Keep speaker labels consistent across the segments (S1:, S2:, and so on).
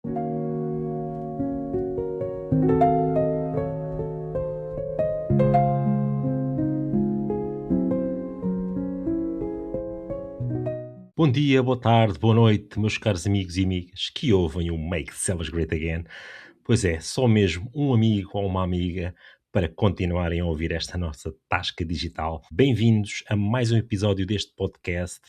S1: Bom dia, boa tarde, boa noite, meus caros amigos e amigas que ouvem o Make Sellers Great Again. Pois é, só mesmo um amigo ou uma amiga para continuarem a ouvir esta nossa tasca digital. Bem-vindos a mais um episódio deste podcast,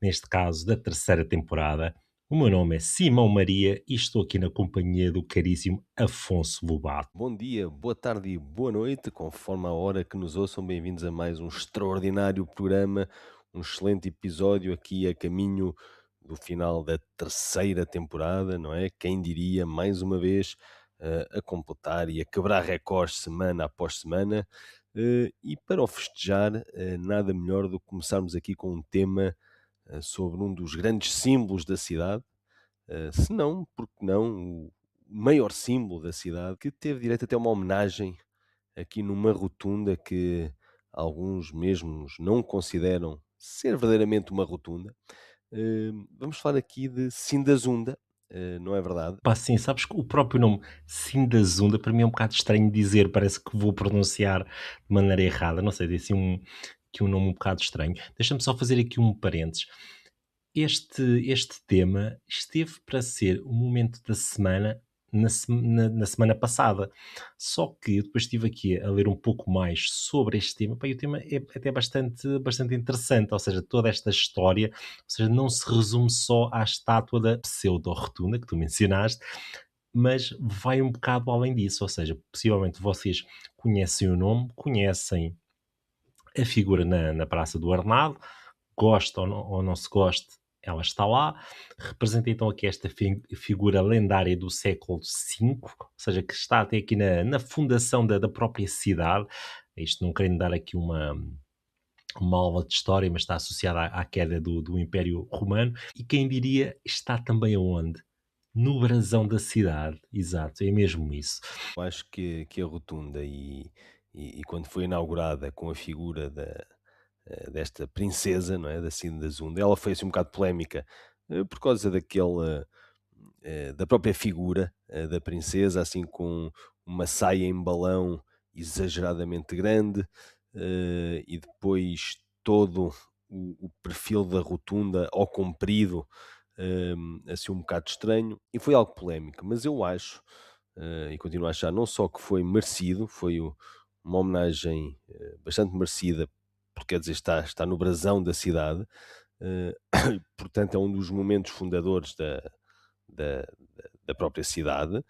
S1: neste caso da terceira temporada. O meu nome é Simão Maria e estou aqui na companhia do caríssimo Afonso Lobato.
S2: Bom dia, boa tarde e boa noite, conforme a hora que nos ouçam, bem-vindos a mais um extraordinário programa, um excelente episódio aqui a caminho do final da terceira temporada, não é? Quem diria, mais uma vez, a completar e a quebrar recordes semana após semana, e para o festejar, nada melhor do que começarmos aqui com um tema sobre um dos grandes símbolos da cidade, se não, porque não, o maior símbolo da cidade, que teve direito até a uma homenagem aqui numa rotunda que alguns mesmos não consideram ser verdadeiramente uma rotunda. Vamos falar aqui de Sindazunda, não é verdade?
S1: Pá, sim, sabes que o próprio nome Sindazunda para mim é um bocado estranho dizer, parece que vou pronunciar de maneira errada, não sei, disse que um nome um bocado estranho. Deixa-me só fazer aqui um parênteses. Este tema esteve para ser o momento da semana na semana passada, só que eu depois estive aqui a ler um pouco mais sobre este tema, pá, e o tema é até bastante interessante, ou seja, toda esta história, ou seja, não se resume só à estátua da pseudo-rotunda que tu mencionaste, mas vai um bocado além disso, ou seja, possivelmente vocês conhecem o nome, conhecem a figura na Praça do Arnado, goste ou não se goste, ela está lá. Representa então aqui esta figura lendária do século V, ou seja, que está até aqui na fundação da própria cidade. Isto não querendo dar aqui uma aula de história, mas está associada à queda do Império Romano. E quem diria, está também aonde? No brasão da cidade, exato, é mesmo isso.
S2: Eu acho que a rotunda e quando foi inaugurada com a figura desta princesa, não é? Da Sindazunda, ela foi assim um bocado polémica por causa da própria figura da princesa, assim com uma saia em balão exageradamente grande, e depois todo o perfil da rotunda ao comprido, assim um bocado estranho, e foi algo polémico, mas eu acho, e continuo a achar, não só que foi merecido, uma homenagem bastante merecida, porque quer dizer, está no brasão da cidade, eh, portanto é um dos momentos fundadores da própria cidade,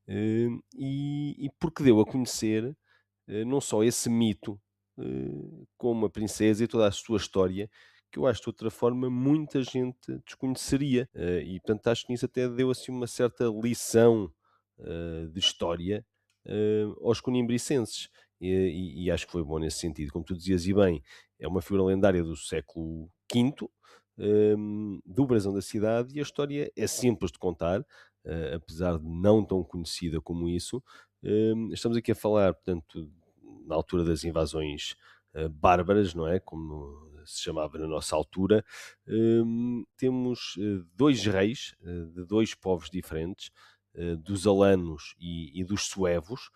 S2: e porque deu a conhecer não só esse mito, como a princesa e toda a sua história, que eu acho de outra forma muita gente desconheceria. E portanto acho que isso até deu assim uma certa lição de história aos conimbricenses. E acho que foi bom nesse sentido. Como tu dizias, e bem, é uma figura lendária do século V, do brasão da cidade, e a história é simples de contar, apesar de não tão conhecida como isso. Estamos aqui a falar, portanto, na altura das invasões bárbaras, não é? Como se chamava na nossa altura. Temos dois reis de dois povos diferentes, dos alanos e dos suevos.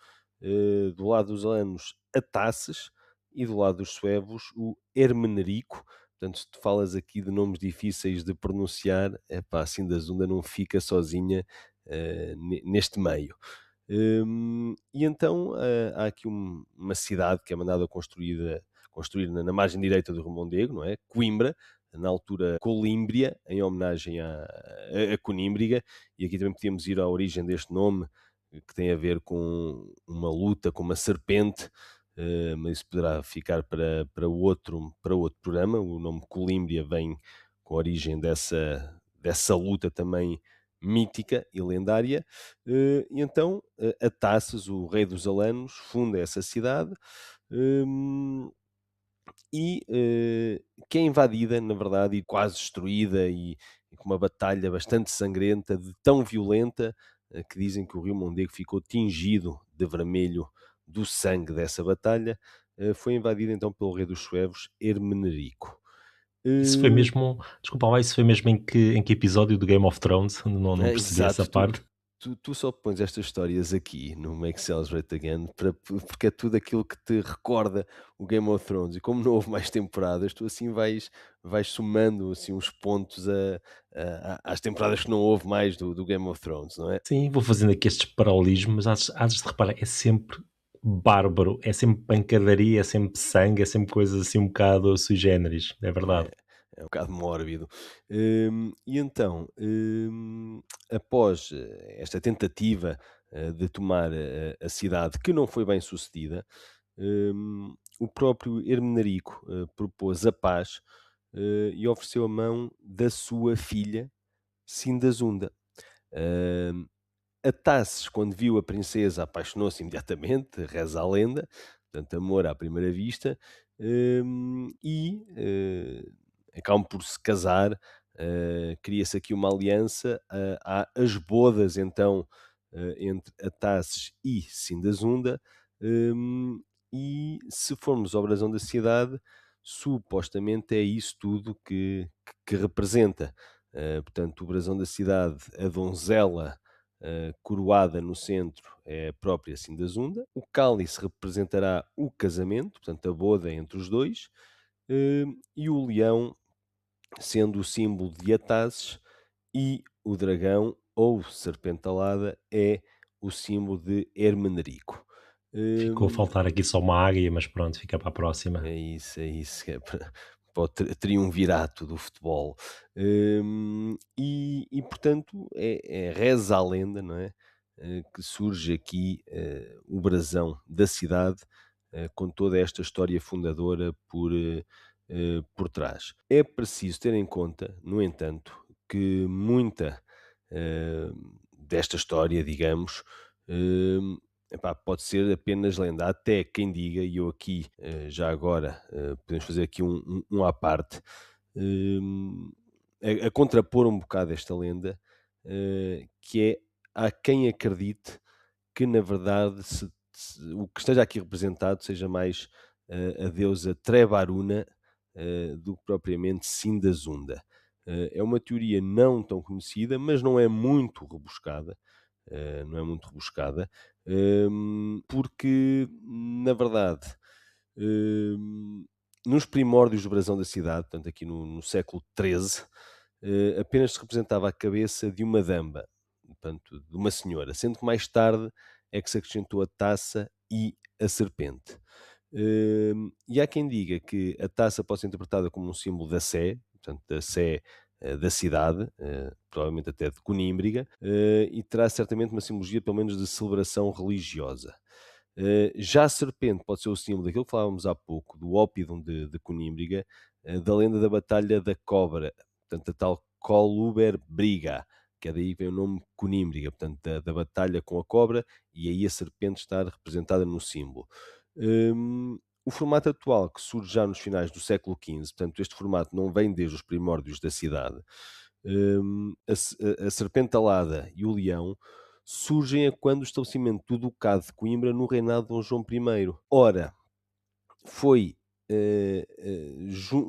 S2: Do lado dos alanos, Atasses, e do lado dos suevos, o Hermenerico. Portanto, se tu falas aqui de nomes difíceis de pronunciar, epá, a Sindazunda não fica sozinha neste meio. E então há aqui uma cidade que é mandada construir na margem direita do Rio Mondego, não é? Coimbra, na altura Colímbria, em homenagem a Conímbriga, e aqui também podíamos ir à origem deste nome, que tem a ver com uma luta com uma serpente, mas isso poderá ficar para outro programa. O nome Colímbria vem com a origem dessa luta também mítica e lendária. E então, Ataces, o rei dos alanos, funda essa cidade, hum, que é invadida, na verdade, e quase destruída, e com uma batalha bastante sangrenta, de tão violenta, que dizem que o rio Mondego ficou tingido de vermelho do sangue dessa batalha. Foi invadida então pelo rei dos suevos, Hermenerico.
S1: Isso foi
S2: Eh,
S1: mesmo, desculpa lá, isso foi mesmo em que episódio do Game of Thrones? Não
S2: É,
S1: percebi essa
S2: exato, tu
S1: parte.
S2: tu só pões estas histórias aqui no Make Celebrate Again porque é tudo aquilo que te recorda o Game of Thrones, e como não houve mais temporadas, tu assim vais somando assim uns pontos às temporadas que não houve mais do Game of Thrones, não é?
S1: Sim, vou fazendo aqui estes paralelismos, mas hás de reparar, é sempre bárbaro, é sempre pancadaria, é sempre sangue, é sempre coisas assim um bocado sui generis, é verdade.
S2: É, é um bocado mórbido. E então, após esta tentativa de tomar a cidade, que não foi bem sucedida, o próprio Hermenarico propôs a paz e ofereceu a mão da sua filha, Sindazunda. Hum, a Tasses, quando viu a princesa, apaixonou-se imediatamente, reza a lenda, portanto, amor à primeira vista, acabam por se casar, cria-se aqui uma aliança, há as bodas então entre a Tasses e Sindazunda, hum, e se formos ao brasão da cidade, supostamente é isso tudo que representa. Portanto, o brasão da cidade, a donzela coroada no centro é a própria Sindazunda. O cálice representará o casamento, portanto, a boda entre os dois, e o leão sendo o símbolo de Atazes, e o dragão ou serpente alada é o símbolo de Hermenerico.
S1: Ficou a
S2: Hum,
S1: faltar aqui só uma águia, mas pronto, fica para a próxima.
S2: é isso, que é para o triunvirato do futebol. Portanto, reza a lenda, não é? Que surge aqui o brasão da cidade, com toda esta história fundadora por trás. É preciso ter em conta, no entanto, que muita desta história, digamos, hum, epá, pode ser apenas lenda. Até quem diga, e eu aqui, já agora, podemos fazer aqui um à parte, hum, a contrapor um bocado esta lenda, que é, há quem acredite que na verdade o que esteja aqui representado seja mais a deusa Trebaruna do que propriamente Sindazunda. É uma teoria não tão conhecida, mas não é muito rebuscada, não é muito rebuscada, porque, na verdade, hum, nos primórdios do brasão da cidade, portanto, aqui no século XIII, apenas se representava a cabeça de uma dama, portanto, de uma senhora, sendo que mais tarde é que se acrescentou a taça e a serpente. E há quem diga que a taça pode ser interpretada como um símbolo da Sé, portanto, da Sé da cidade, provavelmente até de Conímbriga, e terá certamente uma simbologia, pelo menos, de celebração religiosa. Já a serpente pode ser o símbolo daquilo que falávamos há pouco, do Ópidum de Conímbriga, da lenda da Batalha da Cobra, portanto, a tal Coluber Briga, que é daí que vem o nome Conímbriga, portanto, da batalha com a cobra, e aí a serpente está representada no símbolo. O formato atual, que surge já nos finais do século XV, portanto, este formato não vem desde os primórdios da cidade. A serpente alada e o leão surgem a quando o estabelecimento do Ducado de Coimbra no reinado de Dom João I. Ora, foi,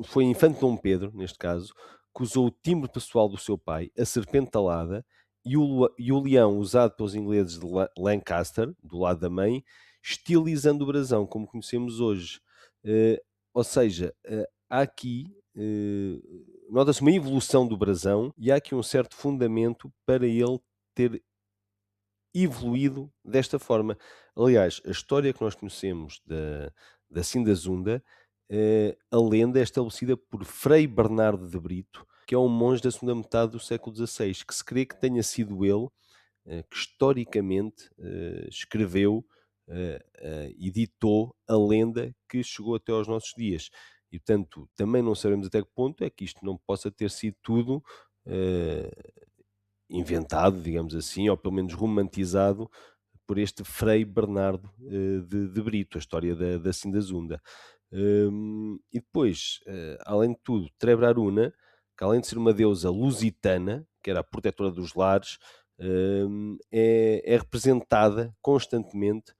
S2: foi Infante Dom Pedro, neste caso, que usou o timbre pessoal do seu pai, a serpente alada, e o leão usado pelos ingleses de Lancaster, do lado da mãe, estilizando o brasão, como conhecemos hoje. Ou seja, há aqui, nota-se uma evolução do brasão, e há aqui um certo fundamento para ele ter evoluído desta forma. Aliás, a história que nós conhecemos da Sindazunda, a lenda é estabelecida por Frei Bernardo de Brito, que é um monge da segunda metade do século XVI, que se crê que tenha sido ele que historicamente escreveu e ditou a lenda que chegou até aos nossos dias. E, portanto, também não sabemos até que ponto é que isto não possa ter sido tudo eh, inventado, digamos assim, ou pelo menos romantizado por este Frei Bernardo de Brito, a história da Sindazunda. E depois, além de tudo, Trebraruna, que além de ser uma deusa lusitana, que era a protetora dos lares, é representada constantemente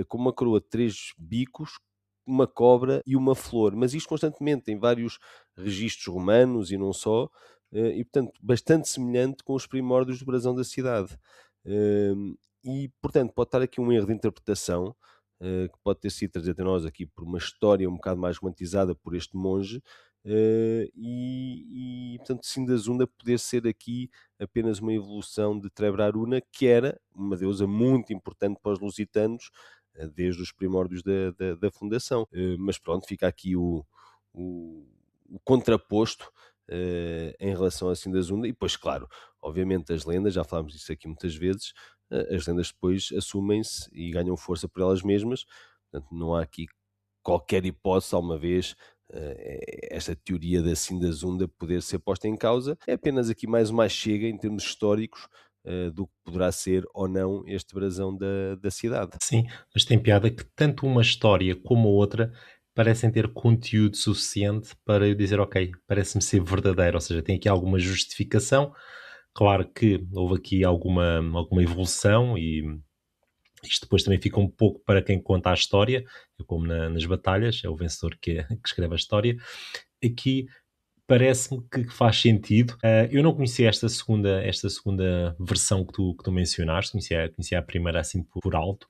S2: com uma coroa de três bicos, uma cobra e uma flor, mas isto constantemente em vários registros romanos e não só, e portanto bastante semelhante com os primórdios do brasão da cidade. E, portanto, pode estar aqui um erro de interpretação, que pode ter sido trazido até nós aqui por uma história um bocado mais romantizada por este monge, portanto, Sindazunda poder ser aqui apenas uma evolução de Trebraruna, que era uma deusa muito importante para os lusitanos, desde os primórdios da fundação. Mas pronto, fica aqui o, o contraposto em relação a Sindazunda, e depois, claro, obviamente as lendas, já falámos disso aqui muitas vezes, as lendas depois assumem-se e ganham força por elas mesmas, portanto não há aqui qualquer hipótese alguma vez esta teoria da Sindazunda poder ser posta em causa. É apenas aqui mais uma chega em termos históricos do que poderá ser ou não este brasão da cidade.
S1: Sim, mas tem piada que tanto uma história como a outra parecem ter conteúdo suficiente para eu dizer: "Ok, parece-me ser verdadeiro", ou seja, tem aqui alguma justificação. Claro que houve aqui alguma evolução e isto depois também fica um pouco para quem conta a história, é como nas batalhas, é o vencedor que escreve a história. Aqui parece-me que faz sentido. Eu não conhecia esta segunda versão que tu mencionaste, conhecia a primeira assim por alto,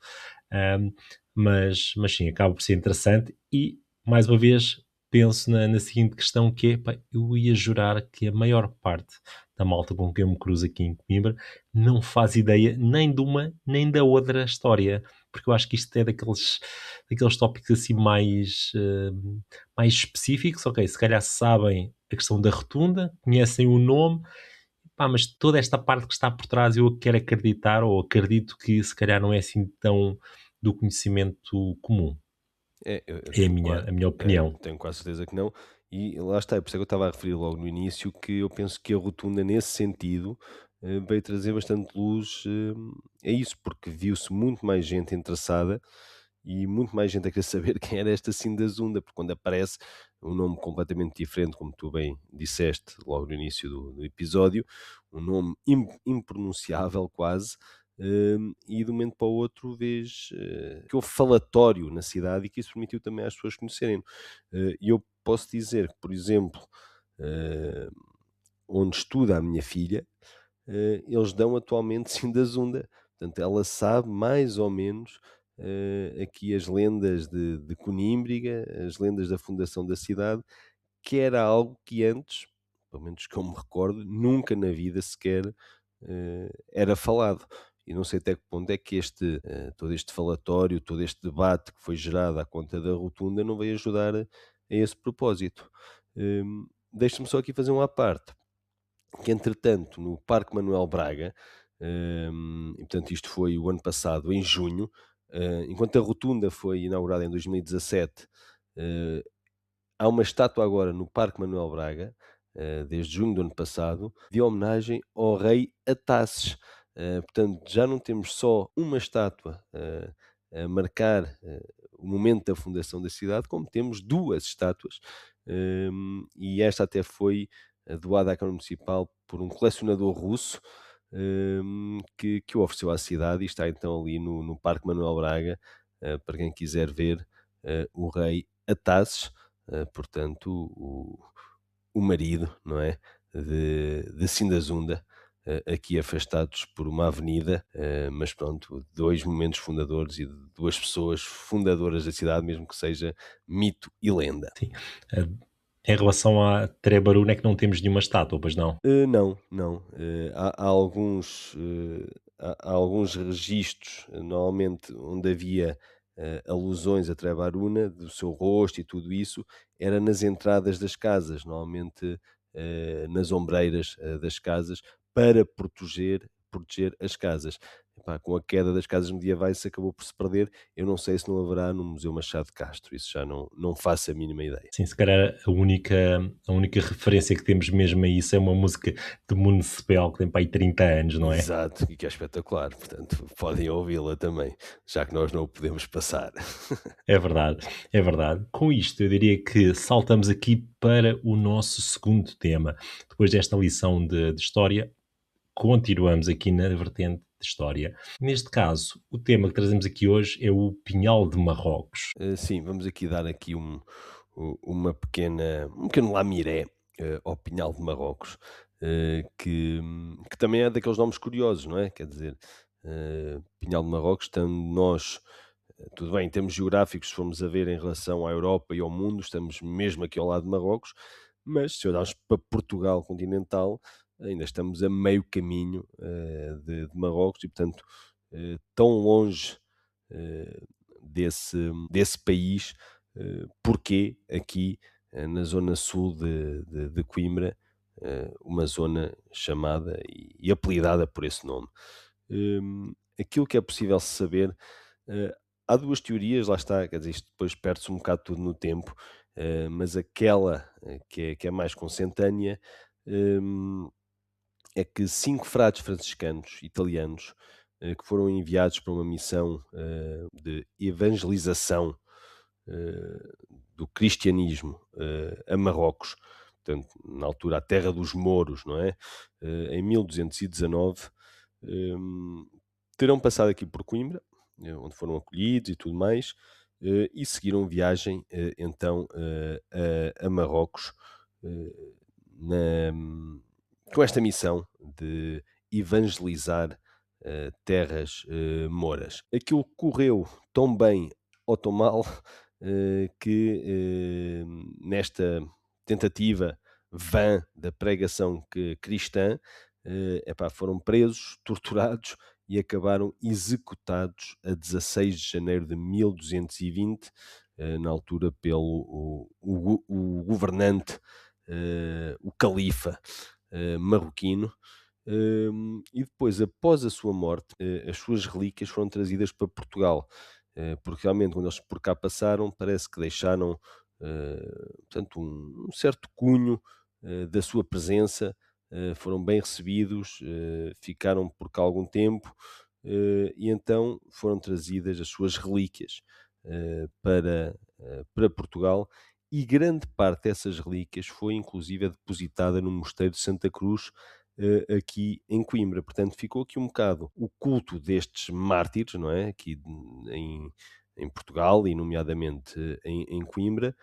S1: ahm, mas sim, acaba por ser interessante e, mais uma vez, penso na seguinte questão que é, pá, eu ia jurar que a maior parte da malta com quem eu me cruzo aqui em Coimbra não faz ideia nem de uma nem da outra história, porque eu acho que isto é daqueles tópicos assim mais específicos, ok, se calhar sabem a questão da rotunda, conhecem o nome, pá, mas toda esta parte que está por trás eu quero acreditar ou acredito que se calhar não é assim tão do conhecimento comum.
S2: Eu
S1: É a
S2: tenho,
S1: minha, a minha opinião.
S2: tenho quase certeza que não. E lá está, é por isso é que eu estava a referir logo no início que eu penso que a rotunda, nesse sentido, veio trazer bastante luz a isso, porque viu-se muito mais gente interessada e muito mais gente a querer saber quem era esta Sindazunda, porque quando aparece um nome completamente diferente, como tu bem disseste logo no início do episódio, um nome impronunciável quase, e de um momento para o outro vês que houve falatório na cidade e que isso permitiu também às pessoas conhecerem. E eu posso dizer que, por exemplo, eh, onde estuda a minha filha, eles dão atualmente Sindazunda. Portanto, ela sabe mais ou menos aqui as lendas de Conímbriga, as lendas da fundação da cidade, que era algo que antes, pelo menos que eu me recordo, nunca na vida sequer era falado. E não sei até que ponto é que todo este falatório, todo este debate que foi gerado à conta da rotunda não veio ajudar a esse propósito. Deixa-me só aqui fazer uma à parte, que entretanto no Parque Manuel Braga, e portanto isto foi o ano passado, em junho, enquanto a rotunda foi inaugurada em 2017, eh, há uma estátua agora no Parque Manuel Braga, desde junho do ano passado, de homenagem ao rei Ataces. Portanto, já não temos só uma estátua a marcar o momento da fundação da cidade, como temos duas estátuas, e esta até foi doada à Câmara Municipal por um colecionador russo, que o ofereceu à cidade e está então ali no Parque Manuel Braga, para quem quiser ver o rei Ataces, portanto, o marido, não é? De Sindazunda, aqui afastados por uma avenida, mas pronto, dois momentos fundadores e de duas pessoas fundadoras da cidade, mesmo que seja mito e lenda.
S1: Sim. Eh, Em relação à Trebaruna é que não temos nenhuma estátua, pois não?
S2: Não, não. Há alguns registros, normalmente onde havia alusões a Trebaruna, do seu rosto e tudo isso, era nas entradas das casas, normalmente nas ombreiras das casas, para proteger as casas. Epá, com a queda das casas medievais isso acabou por se perder. Eu não sei se não haverá no Museu Machado de Castro, isso já não faço a mínima ideia.
S1: Sim, se calhar a única referência que temos mesmo a isso é uma música de Municipal que tem para aí 30 anos, não é?
S2: Exato, e que é espetacular, portanto, podem ouvi-la também, já que nós não o podemos passar.
S1: É verdade, é verdade. Com isto, eu diria que saltamos aqui para o nosso segundo tema. Depois desta lição de história, continuamos aqui na vertente de história. Neste caso, o tema que trazemos aqui hoje é o Pinhal de Marrocos.
S2: Sim, vamos aqui dar aqui um pequeno lamiré ao Pinhal de Marrocos, que também é daqueles nomes curiosos, não é? Quer dizer, Pinhal de Marrocos, estando nós, tudo bem, em termos geográficos, se formos a ver em relação à Europa e ao mundo, estamos mesmo aqui ao lado de Marrocos, mas se olharmos para Portugal continental, ainda estamos a meio caminho de Marrocos e, portanto, tão longe eh, desse país, porquê aqui na zona sul de Coimbra, uma zona chamada e apelidada por esse nome. Aquilo que é possível saber, há 2 teorias, lá está, quer dizer, isto depois perde-se um bocado tudo no tempo, mas aquela, que é mais consentânea, hum, é que 5 frades franciscanos italianos, que foram enviados para uma missão, de evangelização, eh, do cristianismo, a Marrocos, portanto, na altura a terra dos mouros, não é? Em 1219, hum, terão passado aqui por Coimbra, onde foram acolhidos e tudo mais, e seguiram viagem, então, a Marrocos, eh, na com esta missão de evangelizar, terras, mouras. Aquilo correu tão bem ou tão mal, que, nesta tentativa vã da pregação cristã, epá, foram presos, torturados e acabaram executados a 16 de janeiro de 1220, na altura pelo o governante, o califa, marroquino. E depois, após a sua morte, as suas relíquias foram trazidas para Portugal, porque realmente quando eles por cá passaram, parece que deixaram, portanto, um certo cunho, da sua presença, foram bem recebidos, ficaram por cá algum tempo, e então foram trazidas as suas relíquias, para Portugal, e grande parte dessas relíquias foi inclusive depositada no Mosteiro de Santa Cruz, aqui em Coimbra. Portanto, ficou aqui um bocado o culto destes mártires, não é? Aqui em Portugal e, nomeadamente, em Coimbra.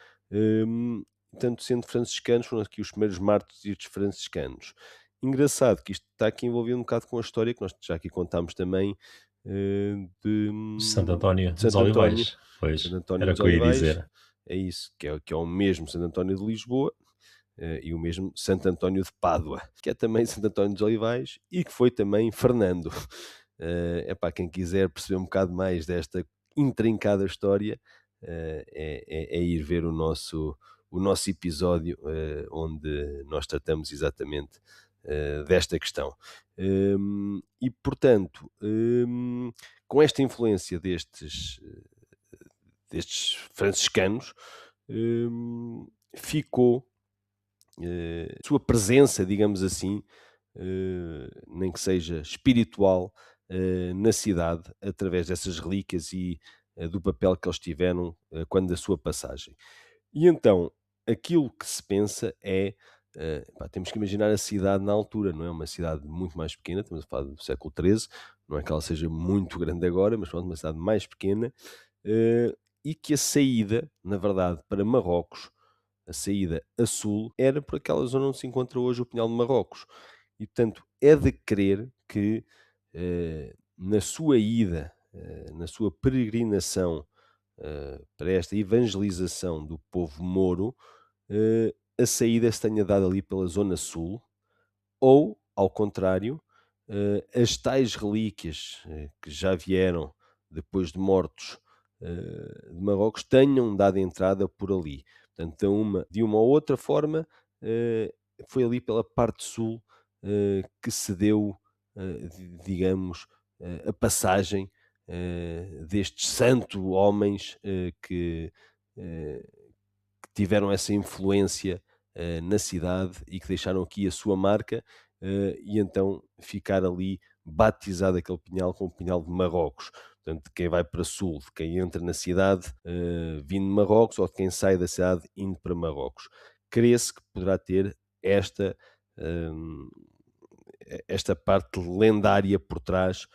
S2: Tanto sendo franciscanos, foram aqui os primeiros mártires franciscanos. Engraçado que isto está aqui envolvido um bocado com a história que nós já aqui contámos também, de
S1: Santo António
S2: de
S1: dos
S2: Santo António,
S1: Olivais, pois,
S2: Santo António
S1: era o
S2: dos
S1: que eu ia
S2: Olivais,
S1: dizer.
S2: é isso, que é o mesmo Santo António de Lisboa, e o mesmo Santo António de Pádua, que é também Santo António dos Olivais e que foi também Fernando. Epá, quem quiser perceber um bocado mais desta intrincada história, é ir ver o nosso episódio, onde nós tratamos exatamente desta questão. E portanto, com esta influência destes franciscanos, ficou sua presença, digamos assim, nem que seja espiritual, na cidade, através dessas relíquias e do papel que eles tiveram quando da sua passagem. E então, aquilo que se pensa é, pá, temos que imaginar a cidade na altura, não é? Uma cidade muito mais pequena, estamos a falar do século XIII, não é que ela seja muito grande agora, mas pronto, uma cidade mais pequena, e que a saída, na verdade, para Marrocos, a saída a sul, era por aquela zona onde se encontra hoje o Pinhal de Marrocos. E, portanto, é de crer que na sua ida, na sua peregrinação para esta evangelização do povo moro, a saída se tenha dado ali pela zona sul, ou, ao contrário, as tais relíquias que já vieram depois de mortos de Marrocos tenham dado entrada por ali. Portanto, de uma ou outra forma, eh, foi ali pela parte sul que se deu, digamos, a passagem destes santos homens eh, que tiveram essa influência na cidade e que deixaram aqui a sua marca, e então ficar ali batizado aquele pinhal com o pinhal de Marrocos. Portanto, de quem vai para sul, de quem entra na cidade vindo de Marrocos, ou de quem sai da cidade indo para Marrocos. Crê-se que poderá ter esta, hum, esta parte lendária por trás,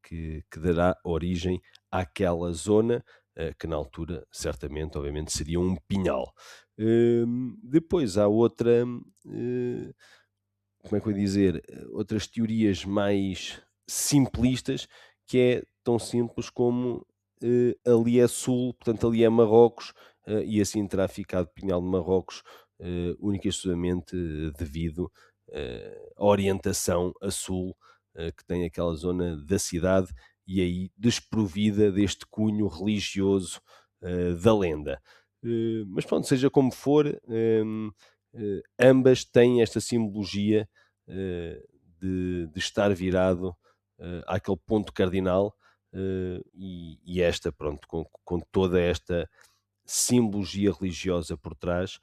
S2: que dará origem àquela zona, que na altura, certamente, obviamente, seria um pinhal. Depois há outra, como é que eu ia dizer, outras teorias mais simplistas, que é tão simples como ali é Sul, portanto ali é Marrocos, e assim terá ficado Pinhal de Marrocos, única e exclusivamente devido à orientação a Sul, que tem aquela zona da cidade e aí desprovida deste cunho religioso da lenda. Mas pronto, seja como for, ambas têm esta simbologia eh, de estar virado àquele ponto cardinal, e esta, pronto, com toda esta simbologia religiosa por trás,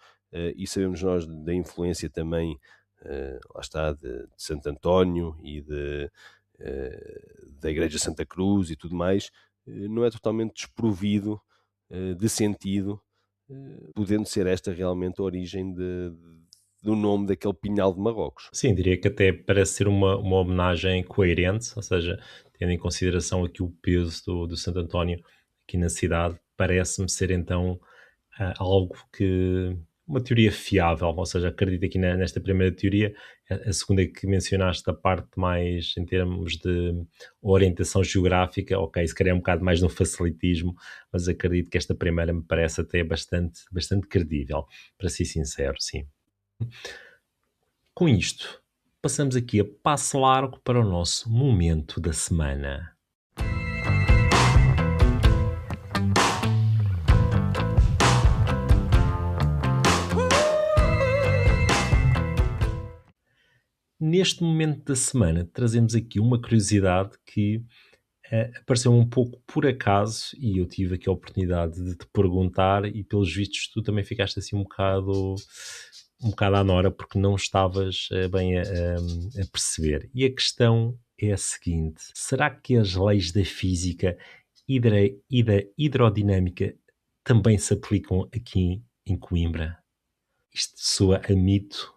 S2: e sabemos nós da influência também, lá está, de Santo António e da Igreja Santa Cruz e tudo mais, não é totalmente desprovido de sentido, podendo ser esta realmente a origem do nome daquele Pinhal de Marrocos.
S1: Sim, diria que até parece ser uma homenagem coerente, ou seja, tendo em consideração aqui o peso do Santo António aqui na cidade, parece-me ser então algo que uma teoria fiável, ou seja, acredito aqui nesta primeira teoria, a segunda que mencionaste, da parte mais em termos de orientação geográfica, ok, se calhar é um bocado mais no facilitismo, mas acredito que esta primeira me parece até bastante credível, para ser sincero, sim. Com isto, passamos aqui a passo largo para o nosso momento da semana. Neste momento da semana, trazemos aqui uma curiosidade que apareceu um pouco por acaso e eu tive aqui a oportunidade de te perguntar e pelos vistos tu também ficaste assim um bocado à nora porque não estavas bem a perceber. E a questão é a seguinte: será que as leis da física e da hidrodinâmica também se aplicam aqui em Coimbra? Isto soa a mito,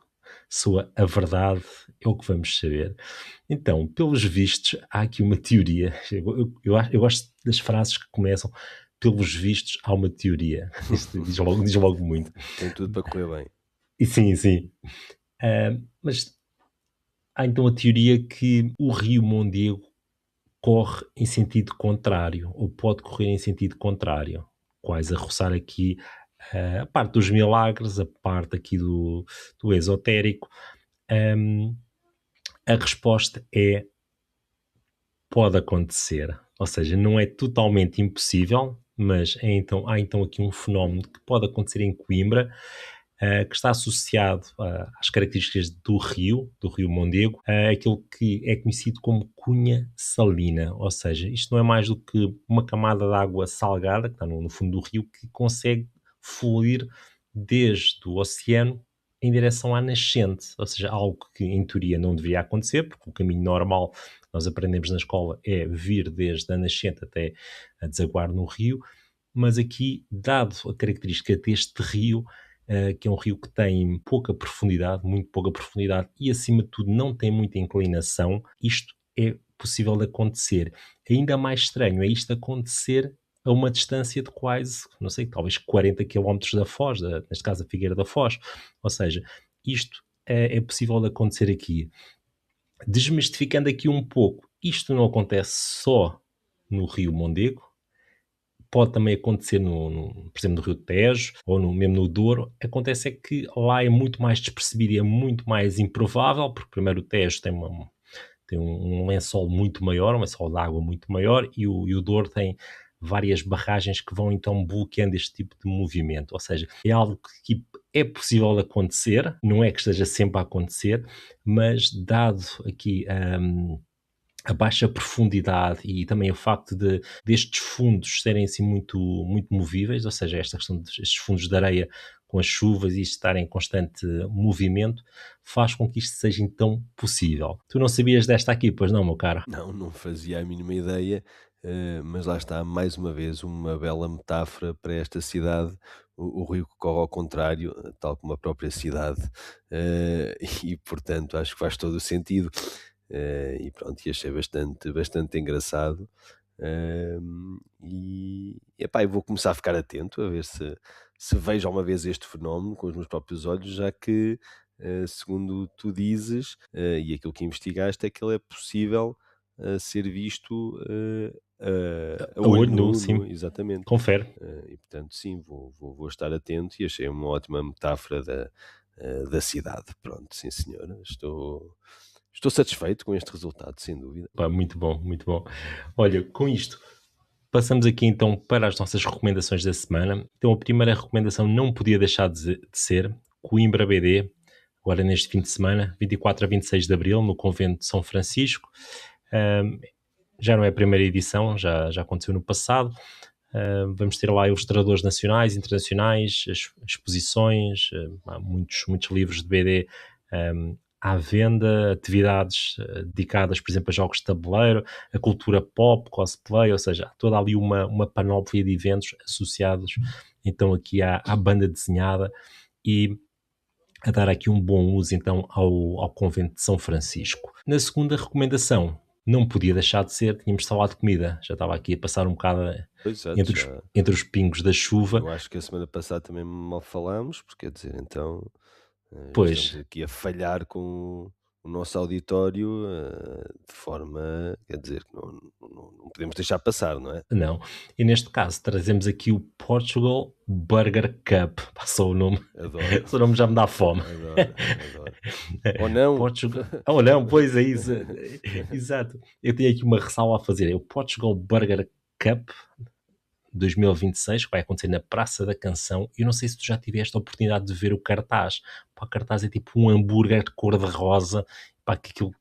S1: soa a verdade, é o que vamos saber. Então, pelos vistos, há aqui uma teoria. Eu gosto das frases que começam pelos vistos, há uma teoria. Isto diz logo muito.
S2: Tem tudo para correr bem.
S1: E sim, sim. Mas há então a teoria que o rio Mondego corre em sentido contrário, ou pode correr em sentido contrário, quase a roçar aqui a parte dos milagres, a parte aqui do esotérico. Hum, a resposta é pode acontecer, ou seja, não é totalmente impossível, mas há então aqui um fenómeno que pode acontecer em Coimbra, que está associado às características do rio Mondego, aquilo que é conhecido como cunha salina, ou seja, isto não é mais do que uma camada de água salgada, que está no fundo do rio, que consegue fluir desde o oceano em direção à nascente, ou seja, algo que em teoria não devia acontecer, porque o caminho normal que nós aprendemos na escola é vir desde a nascente até a desaguar no rio, mas aqui, dado a característica deste rio, que é um rio que tem pouca profundidade, muito pouca profundidade e, acima de tudo, não tem muita inclinação, isto é possível de acontecer. Ainda mais estranho é isto acontecer a uma distância de quase, não sei, talvez 40 quilómetros da Foz, neste caso a Figueira da Foz. Ou seja, isto é possível de acontecer aqui. Desmistificando aqui um pouco, isto não acontece só no rio Mondego, pode também acontecer por exemplo, no Rio Tejo ou mesmo no Douro. Acontece é que lá é muito mais despercebido e é muito mais improvável, porque primeiro o Tejo tem um lençol muito maior, um lençol de água muito maior, e o Douro tem várias barragens que vão então bloqueando este tipo de movimento. Ou seja, é algo que é possível de acontecer, não é que esteja sempre a acontecer, mas dado aqui a baixa profundidade e também o facto destes fundos serem assim muito movíveis, ou seja, esta questão destes fundos de areia com as chuvas e estarem em constante movimento, faz com que isto seja então possível. Tu não sabias desta aqui, pois não, meu caro?
S2: Não, não fazia a mínima ideia, mas lá está, mais uma vez, uma bela metáfora para esta cidade, o rio que corre ao contrário, tal como a própria cidade, e portanto acho que faz todo o sentido, e pronto, e achei bastante engraçado, e vou começar a ficar atento a ver se vejo alguma vez este fenómeno com os meus próprios olhos, já que, segundo tu dizes, e aquilo que investigaste, é que ele é possível a ser visto, a
S1: A
S2: olho
S1: olho nu,
S2: nu,
S1: sim,
S2: exatamente.
S1: confere.
S2: E portanto, sim, vou estar atento e achei uma ótima metáfora da cidade. Pronto, sim senhora, estou satisfeito com este resultado, sem dúvida.
S1: Pá, muito bom, muito bom. Olha, com isto, passamos aqui então para as nossas recomendações da semana. Então, a primeira recomendação não podia deixar de ser Coimbra BD, agora neste fim de semana, 24 a 26 de Abril, no Convento de São Francisco. Ahm, já não é a primeira edição, já aconteceu no passado. Vamos ter lá ilustradores nacionais, internacionais, exposições, há muitos livros de BD à venda, atividades dedicadas, por exemplo, a jogos de tabuleiro, a cultura pop, cosplay, ou seja, há toda ali uma panóplia de eventos associados então aqui à banda desenhada e a dar aqui um bom uso então ao convento de São Francisco. Na segunda recomendação, não podia deixar de ser, tínhamos falado de comida, já estava aqui a passar um bocado
S2: Pois, exato,
S1: entre os,
S2: já.
S1: entre os pingos da chuva,
S2: Eu acho que a semana passada também mal falámos, porque quer dizer, então estamos
S1: pois,
S2: aqui a falhar com o nosso auditório, de forma, quer dizer, que não podemos deixar passar, não é?
S1: não. E neste caso trazemos aqui o Portugal Burger Cup, passou o nome,
S2: Adoro,
S1: o nome já me dá fome.
S2: adoro, adoro. Ou não?
S1: Portugal, oh não, pois é isso, exato. Eu tenho aqui uma ressalva a fazer, é o Portugal Burger Cup 2026, que vai acontecer na Praça da Canção. Eu não sei se tu já tiveste a oportunidade de ver o cartaz. Pá, o cartaz é tipo um hambúrguer de cor-de-rosa, pá, que aquilo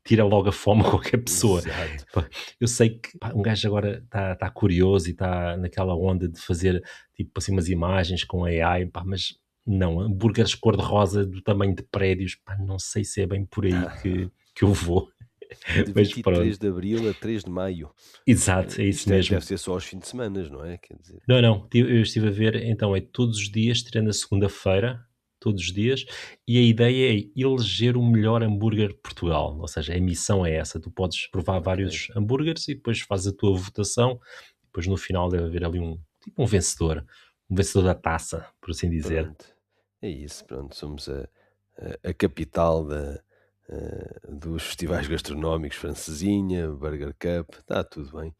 S1: tira logo a fome a qualquer pessoa.
S2: Exato.
S1: Pá, eu sei que pá, um gajo agora está curioso e está naquela onda de fazer tipo assim umas imagens com AI, pá, mas não, hambúrgueres cor-de-rosa do tamanho de prédios, pá, não sei se é bem por aí que eu vou,
S2: De
S1: mas
S2: 23
S1: pronto.
S2: de abril a 3 de maio.
S1: Exato, é isso
S2: Isto deve
S1: mesmo.
S2: ser só aos fins de semana, não é? Quer dizer,
S1: Não, não, eu estive a ver, então é todos os dias, tirando a segunda-feira, todos os dias, e a ideia é eleger o melhor hambúrguer de Portugal, ou seja, a missão é essa, tu podes provar
S2: ok,
S1: vários hambúrgueres e depois fazes a tua votação, depois no final deve haver ali um vencedor da taça, por assim dizer.
S2: pronto. É isso, pronto, somos a capital dos festivais gastronómicos, francesinha, Burger Cup, está tudo bem. Sim,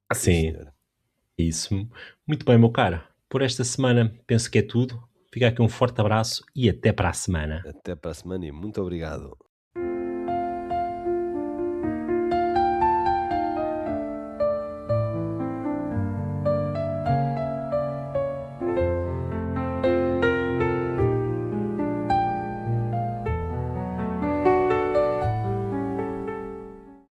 S1: Assim,
S2: senhora.
S1: é isso. Muito bem, meu caro, por esta semana penso que é tudo, fica aqui um forte abraço e até para a semana.
S2: Até para a semana e muito obrigado.